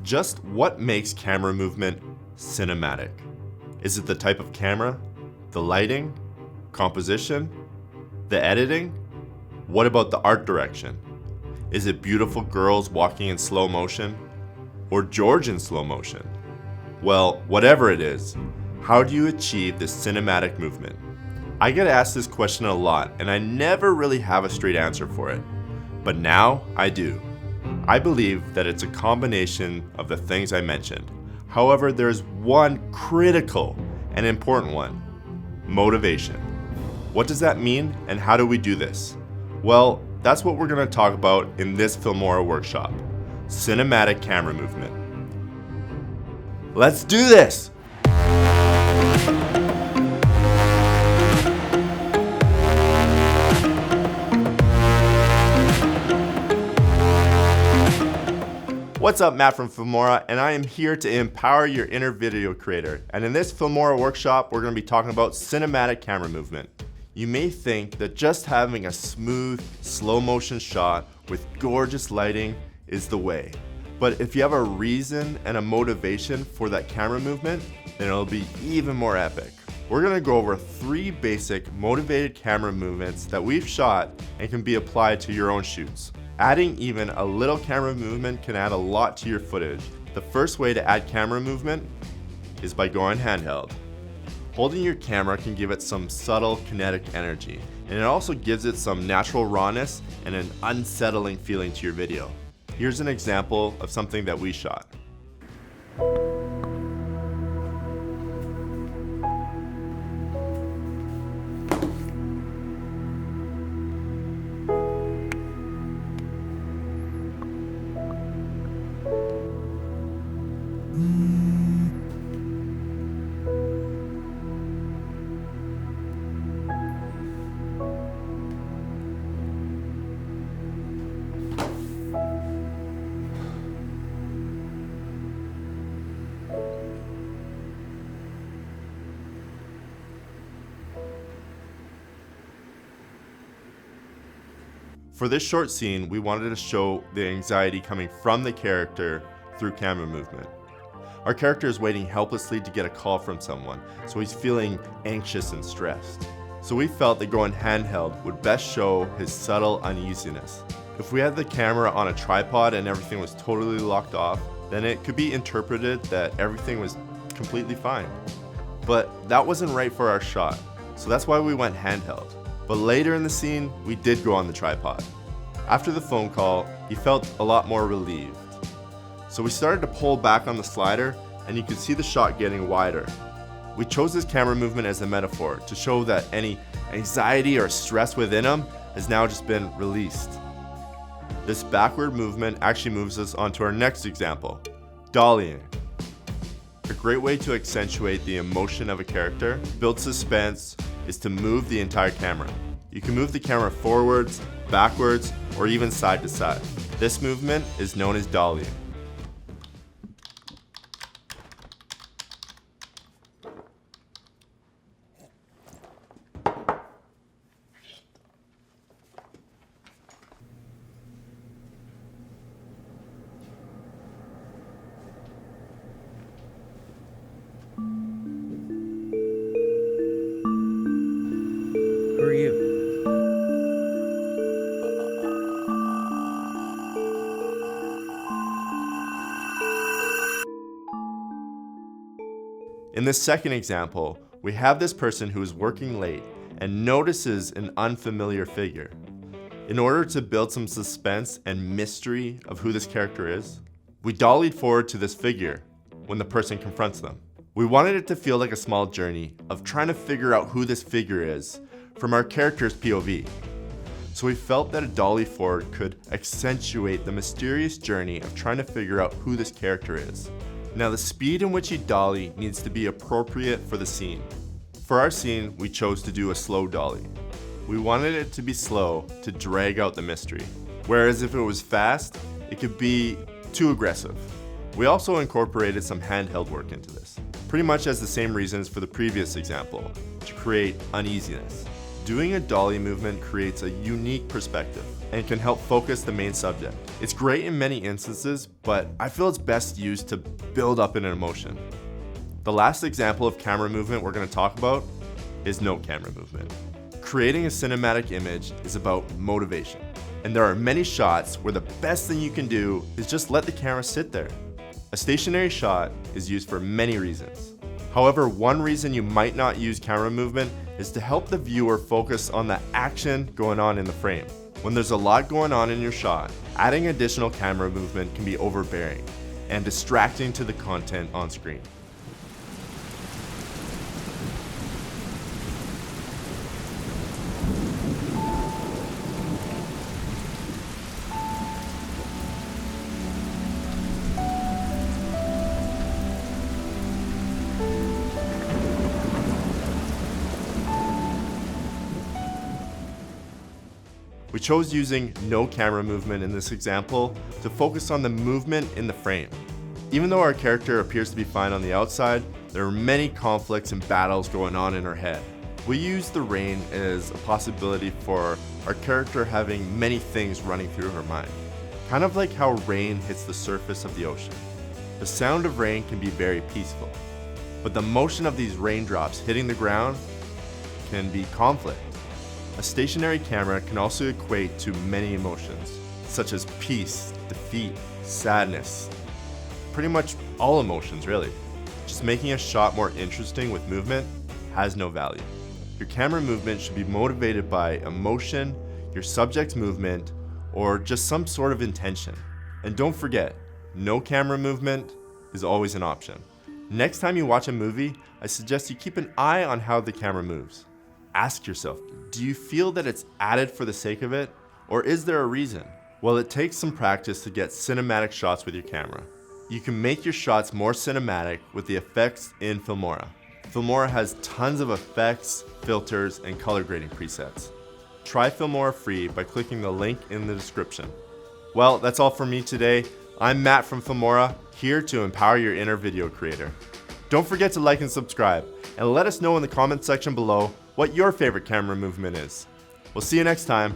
Just what makes camera movement cinematic? Is it the type of camera, the lighting, composition, the editing? What about the art direction? Is it beautiful girls walking in slow motion? Or George in slow motion? Well, whatever it is, how do you achieve this cinematic movement? I get asked this question a lot, and I never really have a straight answer for it. But now I do. I believe that it's a combination of the things I mentioned. However, there's one critical and important one: motivation. What does that mean, and how do we do this? Well, that's what we're going to talk about in this Filmora Workshop: cinematic camera movement. Let's do this! What's up, Matt from Filmora, and I am here to empower your inner video creator. And in this Filmora Workshop, we're going to be talking about cinematic camera movement. You may think that just having a smooth, slow motion shot with gorgeous lighting is the way. But if you have a reason and a motivation for that camera movement, then it'll be even more epic. We're going to go over 3 basic motivated camera movements that we've shot and can be applied to your own shoots. Adding even a little camera movement can add a lot to your footage. The first way to add camera movement is by going handheld. Holding your camera can give it some subtle kinetic energy, and it also gives it some natural rawness and an unsettling feeling to your video. Here's an example of something that we shot. For this short scene, we wanted to show the anxiety coming from the character through camera movement. Our character is waiting helplessly to get a call from someone, so he's feeling anxious and stressed. So we felt that going handheld would best show his subtle uneasiness. If we had the camera on a tripod and everything was totally locked off, then it could be interpreted that everything was completely fine. But that wasn't right for our shot, so that's why we went handheld. But later in the scene, we did go on the tripod. After the phone call, he felt a lot more relieved. So we started to pull back on the slider, and you could see the shot getting wider. We chose this camera movement as a metaphor to show that any anxiety or stress within him has now just been released. This backward movement actually moves us onto our next example: dollying. A great way to accentuate the emotion of a character, build suspense, is to move the entire camera. You can move the camera forwards, backwards, or even side to side. This movement is known as dollying. Who are you? In this second example, we have this person who is working late and notices an unfamiliar figure. In order to build some suspense and mystery of who this character is, we dollied forward to this figure when the person confronts them. We wanted it to feel like a small journey of trying to figure out who this figure is from our character's POV. So we felt that a dolly forward could accentuate the mysterious journey of trying to figure out who this character is. Now, the speed in which you dolly needs to be appropriate for the scene. For our scene, we chose to do a slow dolly. We wanted it to be slow to drag out the mystery, whereas if it was fast, it could be too aggressive. We also incorporated some handheld work into this, pretty much as the same reasons for the previous example, to create uneasiness. Doing a dolly movement creates a unique perspective. and can help focus the main subject. It's great in many instances, but I feel it's best used to build up an emotion. The last example of camera movement we're going to talk about is no camera movement. Creating a cinematic image is about motivation, and there are many shots where the best thing you can do is just let the camera sit there. A stationary shot is used for many reasons. However, one reason you might not use camera movement is to help the viewer focus on the action going on in the frame. When there's a lot going on in your shot, adding additional camera movement can be overbearing and distracting to the content on screen. We chose using no camera movement in this example to focus on the movement in the frame. Even though our character appears to be fine on the outside, there are many conflicts and battles going on in her head. We use the rain as a possibility for our character having many things running through her mind, kind of like how rain hits the surface of the ocean. The sound of rain can be very peaceful, but the motion of these raindrops hitting the ground can be conflict. A stationary camera can also equate to many emotions, such as peace, defeat, sadness, pretty much all emotions really. Just making a shot more interesting with movement has no value. Your camera movement should be motivated by emotion, your subject's movement, or just some sort of intention. And don't forget, no camera movement is always an option. Next time you watch a movie, I suggest you keep an eye on how the camera moves. Ask yourself, do you feel that it's added for the sake of it, or is there a reason? Well, it takes some practice to get cinematic shots with your camera. You can make your shots more cinematic with the effects in Filmora. Filmora has tons of effects, filters, and color grading presets. Try Filmora free by clicking the link in the description. Well, that's all from me today. I'm Matt from Filmora, here to empower your inner video creator. Don't forget to like and subscribe, and let us know in the comment section below what your favorite camera movement is. We'll see you next time.